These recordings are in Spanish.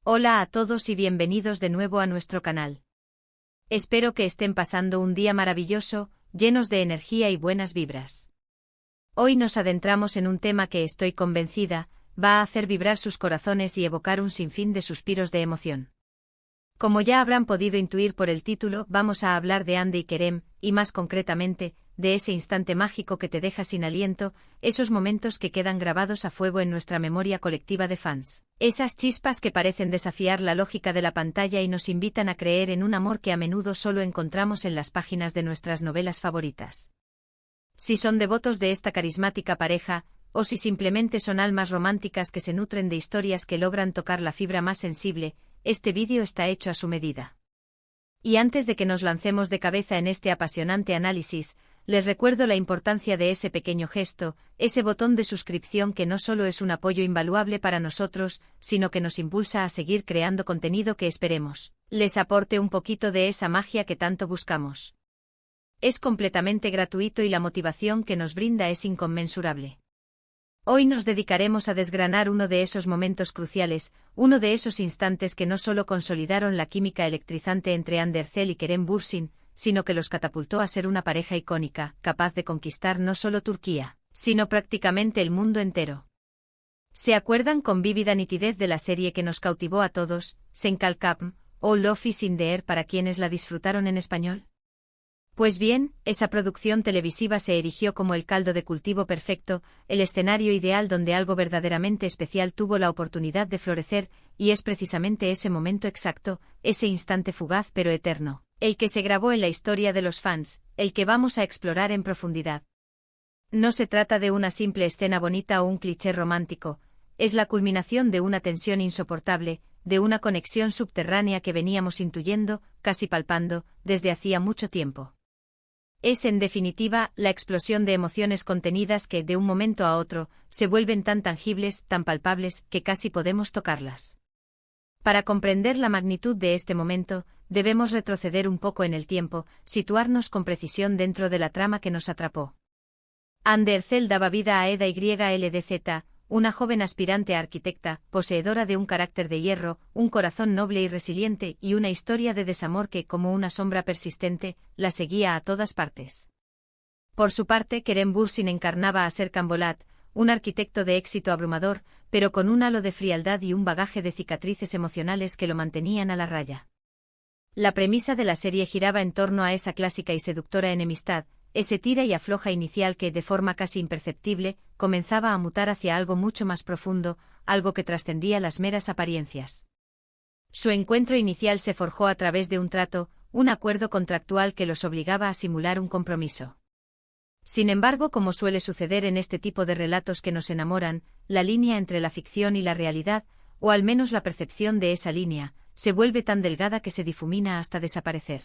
Hola a todos y bienvenidos de nuevo a nuestro canal. Espero que estén pasando un día maravilloso, llenos de energía y buenas vibras. Hoy nos adentramos en un tema que estoy convencida, va a hacer vibrar sus corazones y evocar un sinfín de suspiros de emoción. Como ya habrán podido intuir por el título, vamos a hablar de Hande y Kerem, y más concretamente, de ese instante mágico que te deja sin aliento, esos momentos que quedan grabados a fuego en nuestra memoria colectiva de fans. Esas chispas que parecen desafiar la lógica de la pantalla y nos invitan a creer en un amor que a menudo solo encontramos en las páginas de nuestras novelas favoritas. Si son devotos de esta carismática pareja, o si simplemente son almas románticas que se nutren de historias que logran tocar la fibra más sensible, este vídeo está hecho a su medida. Y antes de que nos lancemos de cabeza en este apasionante análisis, les recuerdo la importancia de ese pequeño gesto, ese botón de suscripción que no solo es un apoyo invaluable para nosotros, sino que nos impulsa a seguir creando contenido que esperemos les aporte un poquito de esa magia que tanto buscamos. Es completamente gratuito y la motivación que nos brinda es inconmensurable. Hoy nos dedicaremos a desgranar uno de esos momentos cruciales, uno de esos instantes que no solo consolidaron la química electrizante entre Hande Erçel y Kerem Bürsin, sino que los catapultó a ser una pareja icónica, capaz de conquistar no solo Turquía, sino prácticamente el mundo entero. ¿Se acuerdan con vívida nitidez de la serie que nos cautivó a todos, Sen Kalkam, o Love is in the Air para quienes la disfrutaron en español? Pues bien, esa producción televisiva se erigió como el caldo de cultivo perfecto, el escenario ideal donde algo verdaderamente especial tuvo la oportunidad de florecer, y es precisamente ese momento exacto, ese instante fugaz pero eterno, el que se grabó en la historia de los fans, el que vamos a explorar en profundidad. No se trata de una simple escena bonita o un cliché romántico, es la culminación de una tensión insoportable, de una conexión subterránea que veníamos intuyendo, casi palpando, desde hacía mucho tiempo. Es, en definitiva, la explosión de emociones contenidas que, de un momento a otro, se vuelven tan tangibles, tan palpables, que casi podemos tocarlas. Para comprender la magnitud de este momento, debemos retroceder un poco en el tiempo, situarnos con precisión dentro de la trama que nos atrapó. Hande Erçel daba vida a Eda YLDZ, una joven aspirante a arquitecta, poseedora de un carácter de hierro, un corazón noble y resiliente y una historia de desamor que, como una sombra persistente, la seguía a todas partes. Por su parte, Kerem Bürsin encarnaba a Serkan Bolat, un arquitecto de éxito abrumador, pero con un halo de frialdad y un bagaje de cicatrices emocionales que lo mantenían a la raya. La premisa de la serie giraba en torno a esa clásica y seductora enemistad, ese tira y afloja inicial que, de forma casi imperceptible, comenzaba a mutar hacia algo mucho más profundo, algo que trascendía las meras apariencias. Su encuentro inicial se forjó a través de un trato, un acuerdo contractual que los obligaba a simular un compromiso. Sin embargo, como suele suceder en este tipo de relatos que nos enamoran, la línea entre la ficción y la realidad, o al menos la percepción de esa línea, se vuelve tan delgada que se difumina hasta desaparecer.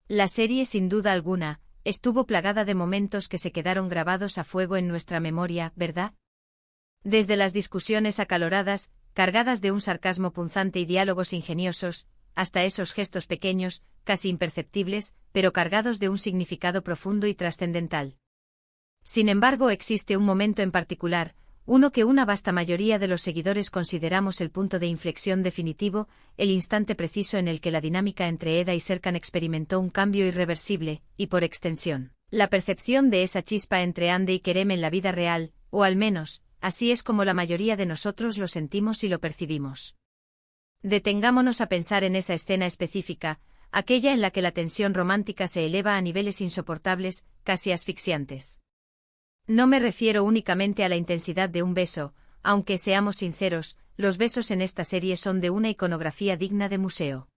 La serie, sin duda alguna, estuvo plagada de momentos que se quedaron grabados a fuego en nuestra memoria, ¿verdad? Desde las discusiones acaloradas, cargadas de un sarcasmo punzante y diálogos ingeniosos, hasta esos gestos pequeños, casi imperceptibles, pero cargados de un significado profundo y trascendental. Sin embargo, existe un momento en particular, uno que una vasta mayoría de los seguidores consideramos el punto de inflexión definitivo, el instante preciso en el que la dinámica entre Eda y Serkan experimentó un cambio irreversible, y por extensión, la percepción de esa chispa entre Hande y Kerem en la vida real, o al menos, así es como la mayoría de nosotros lo sentimos y lo percibimos. Detengámonos a pensar en esa escena específica, aquella en la que la tensión romántica se eleva a niveles insoportables, casi asfixiantes. No me refiero únicamente a la intensidad de un beso, aunque seamos sinceros, los besos en esta serie son de una iconografía digna de museo.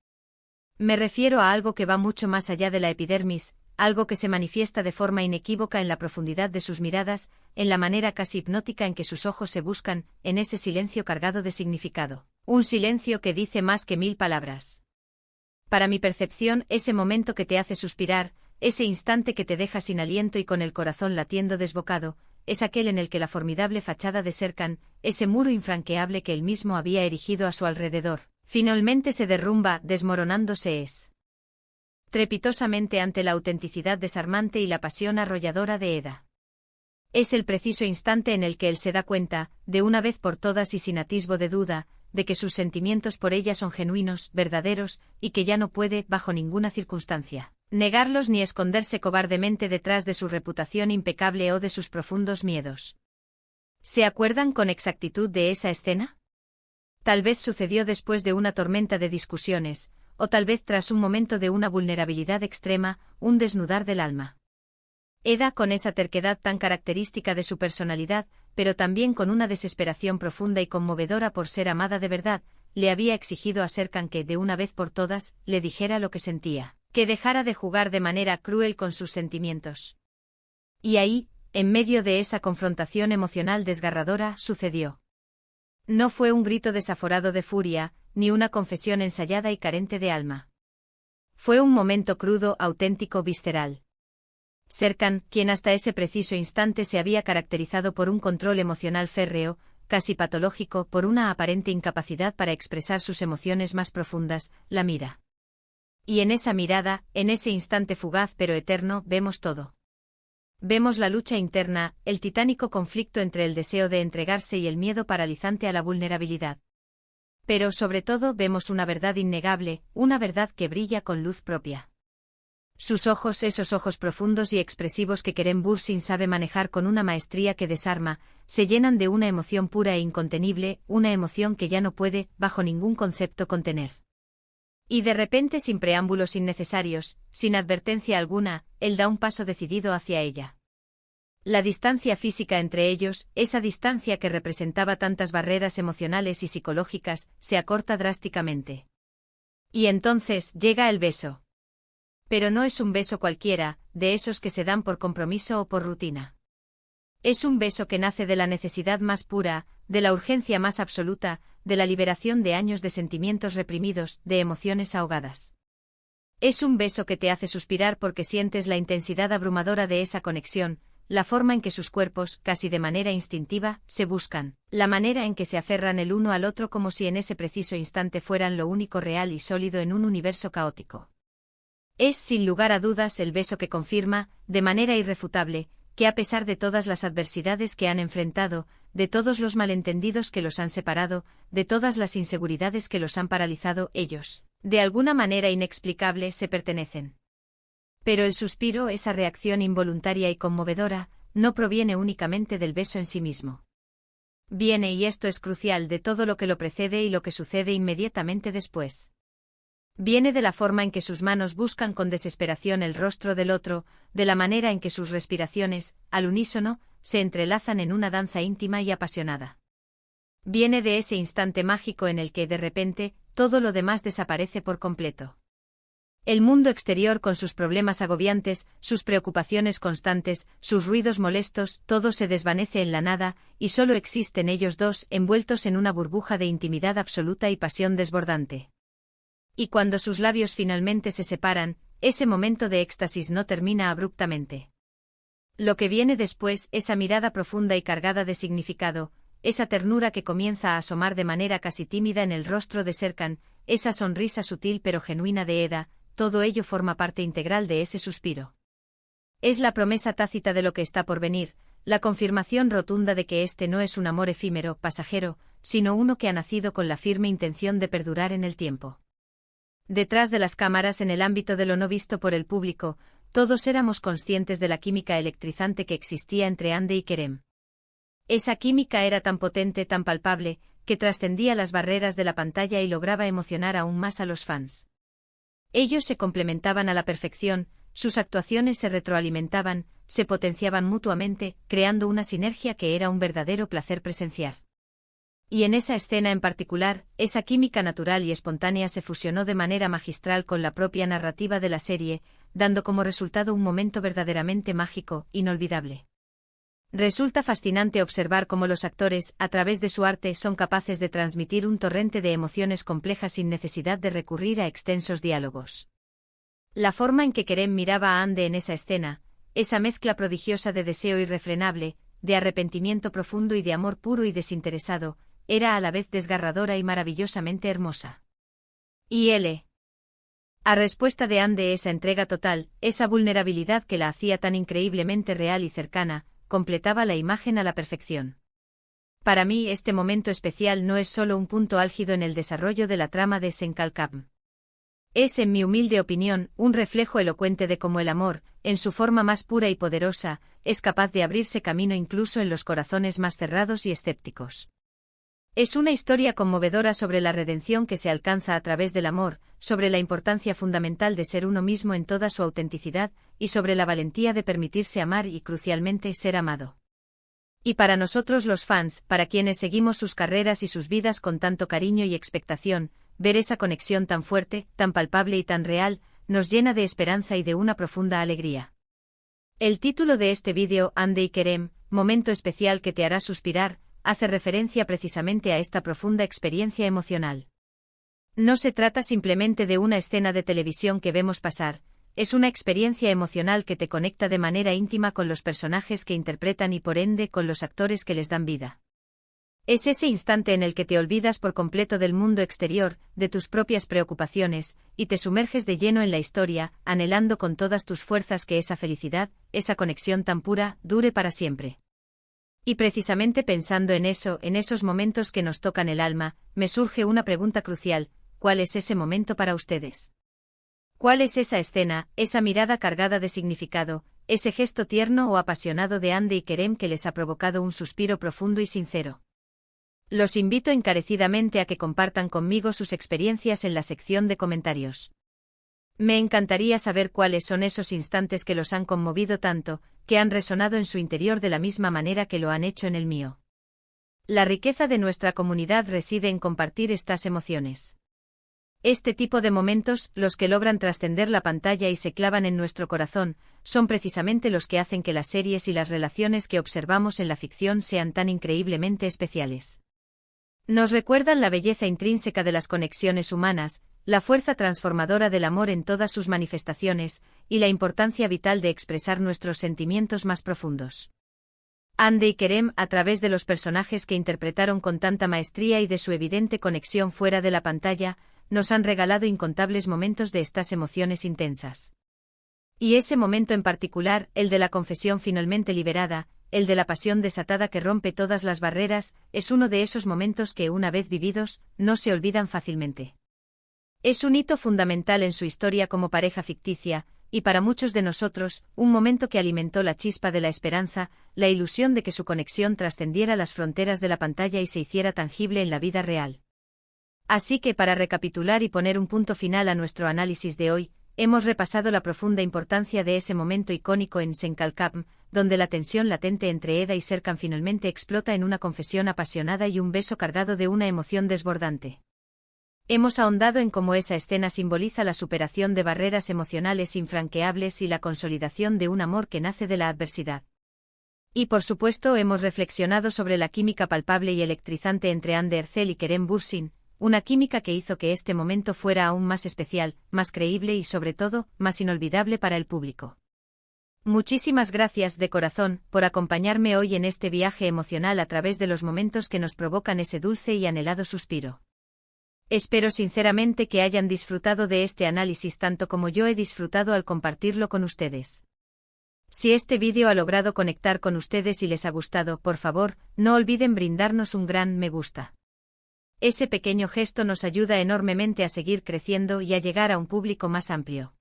Me refiero a algo que va mucho más allá de la epidermis, algo que se manifiesta de forma inequívoca en la profundidad de sus miradas, en la manera casi hipnótica en que sus ojos se buscan, en ese silencio cargado de significado, un silencio que dice más que 1000 palabras. Para mi percepción, ese momento que te hace suspirar, ese instante que te deja sin aliento y con el corazón latiendo desbocado, es aquel en el que la formidable fachada de Serkan, ese muro infranqueable que él mismo había erigido a su alrededor, finalmente se derrumba, desmoronándose trepitosamente ante la autenticidad desarmante y la pasión arrolladora de Eda. Es el preciso instante en el que él se da cuenta, de una vez por todas y sin atisbo de duda, de que sus sentimientos por ella son genuinos, verdaderos, y que ya no puede, bajo ninguna circunstancia, negarlos ni esconderse cobardemente detrás de su reputación impecable o de sus profundos miedos. ¿Se acuerdan con exactitud de esa escena? Tal vez sucedió después de una tormenta de discusiones, o tal vez tras un momento de una vulnerabilidad extrema, un desnudar del alma. Eda, con esa terquedad tan característica de su personalidad, pero también con una desesperación profunda y conmovedora por ser amada de verdad, le había exigido a Serkan que, de una vez por todas, le dijera lo que sentía, que dejara de jugar de manera cruel con sus sentimientos. Y ahí, en medio de esa confrontación emocional desgarradora, sucedió. No fue un grito desaforado de furia, ni una confesión ensayada y carente de alma. Fue un momento crudo, auténtico, visceral. Serkan, quien hasta ese preciso instante se había caracterizado por un control emocional férreo, casi patológico, por una aparente incapacidad para expresar sus emociones más profundas, la mira. Y en esa mirada, en ese instante fugaz pero eterno, vemos todo. Vemos la lucha interna, el titánico conflicto entre el deseo de entregarse y el miedo paralizante a la vulnerabilidad. Pero sobre todo vemos una verdad innegable, una verdad que brilla con luz propia. Sus ojos, esos ojos profundos y expresivos que Kerem Bürsin sabe manejar con una maestría que desarma, se llenan de una emoción pura e incontenible, una emoción que ya no puede, bajo ningún concepto, contener. Y de repente, sin preámbulos innecesarios, sin advertencia alguna, él da un paso decidido hacia ella. La distancia física entre ellos, esa distancia que representaba tantas barreras emocionales y psicológicas, se acorta drásticamente. Y entonces llega el beso. Pero no es un beso cualquiera, de esos que se dan por compromiso o por rutina. Es un beso que nace de la necesidad más pura, de la urgencia más absoluta, de la liberación de años de sentimientos reprimidos, de emociones ahogadas. Es un beso que te hace suspirar porque sientes la intensidad abrumadora de esa conexión, la forma en que sus cuerpos, casi de manera instintiva, se buscan, la manera en que se aferran el uno al otro como si en ese preciso instante fueran lo único real y sólido en un universo caótico. Es, sin lugar a dudas, el beso que confirma, de manera irrefutable, que a pesar de todas las adversidades que han enfrentado, de todos los malentendidos que los han separado, de todas las inseguridades que los han paralizado, ellos, de alguna manera inexplicable, se pertenecen. Pero el suspiro, esa reacción involuntaria y conmovedora, no proviene únicamente del beso en sí mismo. Viene, y esto es crucial, de todo lo que lo precede y lo que sucede inmediatamente después. Viene de la forma en que sus manos buscan con desesperación el rostro del otro, de la manera en que sus respiraciones, al unísono, se entrelazan en una danza íntima y apasionada. Viene de ese instante mágico en el que, de repente, todo lo demás desaparece por completo. El mundo exterior con sus problemas agobiantes, sus preocupaciones constantes, sus ruidos molestos, todo se desvanece en la nada, y solo existen ellos dos, envueltos en una burbuja de intimidad absoluta y pasión desbordante. Y cuando sus labios finalmente se separan, ese momento de éxtasis no termina abruptamente. Lo que viene después, esa mirada profunda y cargada de significado, esa ternura que comienza a asomar de manera casi tímida en el rostro de Serkan, esa sonrisa sutil pero genuina de Eda, todo ello forma parte integral de ese suspiro. Es la promesa tácita de lo que está por venir, la confirmación rotunda de que este no es un amor efímero, pasajero, sino uno que ha nacido con la firme intención de perdurar en el tiempo. Detrás de las cámaras, en el ámbito de lo no visto por el público, todos éramos conscientes de la química electrizante que existía entre Hande y Kerem. Esa química era tan potente, tan palpable, que trascendía las barreras de la pantalla y lograba emocionar aún más a los fans. Ellos se complementaban a la perfección, sus actuaciones se retroalimentaban, se potenciaban mutuamente, creando una sinergia que era un verdadero placer presenciar. Y en esa escena en particular, esa química natural y espontánea se fusionó de manera magistral con la propia narrativa de la serie, dando como resultado un momento verdaderamente mágico, inolvidable. Resulta fascinante observar cómo los actores, a través de su arte, son capaces de transmitir un torrente de emociones complejas sin necesidad de recurrir a extensos diálogos. La forma en que Kerem miraba a Hande en esa escena, esa mezcla prodigiosa de deseo irrefrenable, de arrepentimiento profundo y de amor puro y desinteresado, era a la vez desgarradora y maravillosamente hermosa. Y a respuesta de Hande, esa entrega total, esa vulnerabilidad que la hacía tan increíblemente real y cercana, completaba la imagen a la perfección. Para mí este momento especial no es solo un punto álgido en el desarrollo de la trama de Senkalkam. Es, en mi humilde opinión, un reflejo elocuente de cómo el amor, en su forma más pura y poderosa, es capaz de abrirse camino incluso en los corazones más cerrados y escépticos. Es una historia conmovedora sobre la redención que se alcanza a través del amor, sobre la importancia fundamental de ser uno mismo en toda su autenticidad, y sobre la valentía de permitirse amar y, crucialmente, ser amado. Y para nosotros los fans, para quienes seguimos sus carreras y sus vidas con tanto cariño y expectación, ver esa conexión tan fuerte, tan palpable y tan real, nos llena de esperanza y de una profunda alegría. El título de este vídeo, Ande y Kerem, momento especial que te hará suspirar, hace referencia precisamente a esta profunda experiencia emocional. No se trata simplemente de una escena de televisión que vemos pasar, es una experiencia emocional que te conecta de manera íntima con los personajes que interpretan y por ende con los actores que les dan vida. Es ese instante en el que te olvidas por completo del mundo exterior, de tus propias preocupaciones, y te sumerges de lleno en la historia, anhelando con todas tus fuerzas que esa felicidad, esa conexión tan pura, dure para siempre. Y precisamente pensando en eso, en esos momentos que nos tocan el alma, me surge una pregunta crucial: ¿cuál es ese momento para ustedes? ¿Cuál es esa escena, esa mirada cargada de significado, ese gesto tierno o apasionado de Ande y Kerem que les ha provocado un suspiro profundo y sincero? Los invito encarecidamente a que compartan conmigo sus experiencias en la sección de comentarios. Me encantaría saber cuáles son esos instantes que los han conmovido tanto, que han resonado en su interior de la misma manera que lo han hecho en el mío. La riqueza de nuestra comunidad reside en compartir estas emociones. Este tipo de momentos, los que logran trascender la pantalla y se clavan en nuestro corazón, son precisamente los que hacen que las series y las relaciones que observamos en la ficción sean tan increíblemente especiales. Nos recuerdan la belleza intrínseca de las conexiones humanas, la fuerza transformadora del amor en todas sus manifestaciones, y la importancia vital de expresar nuestros sentimientos más profundos. Ande y Kerem, a través de los personajes que interpretaron con tanta maestría y de su evidente conexión fuera de la pantalla, nos han regalado incontables momentos de estas emociones intensas. Y ese momento en particular, el de la confesión finalmente liberada, el de la pasión desatada que rompe todas las barreras, es uno de esos momentos que, una vez vividos, no se olvidan fácilmente. Es un hito fundamental en su historia como pareja ficticia, y para muchos de nosotros, un momento que alimentó la chispa de la esperanza, la ilusión de que su conexión trascendiera las fronteras de la pantalla y se hiciera tangible en la vida real. Así que, para recapitular y poner un punto final a nuestro análisis de hoy, hemos repasado la profunda importancia de ese momento icónico en Senkalkam, donde la tensión latente entre Eda y Serkan finalmente explota en una confesión apasionada y un beso cargado de una emoción desbordante. Hemos ahondado en cómo esa escena simboliza la superación de barreras emocionales infranqueables y la consolidación de un amor que nace de la adversidad. Y por supuesto hemos reflexionado sobre la química palpable y electrizante entre Hande Erçel y Kerem Bürsin, una química que hizo que este momento fuera aún más especial, más creíble y sobre todo, más inolvidable para el público. Muchísimas gracias de corazón por acompañarme hoy en este viaje emocional a través de los momentos que nos provocan ese dulce y anhelado suspiro. Espero sinceramente que hayan disfrutado de este análisis tanto como yo he disfrutado al compartirlo con ustedes. Si este vídeo ha logrado conectar con ustedes y les ha gustado, por favor, no olviden brindarnos un gran me gusta. Ese pequeño gesto nos ayuda enormemente a seguir creciendo y a llegar a un público más amplio.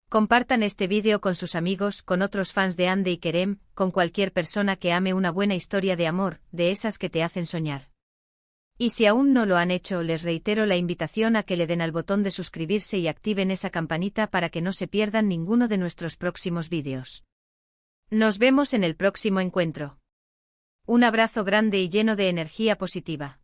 Compartan este vídeo con sus amigos, con otros fans de Hande y Kerem, con cualquier persona que ame una buena historia de amor, de esas que te hacen soñar. Y si aún no lo han hecho, les reitero la invitación a que le den al botón de suscribirse y activen esa campanita para que no se pierdan ninguno de nuestros próximos vídeos. Nos vemos en el próximo encuentro. Un abrazo grande y lleno de energía positiva.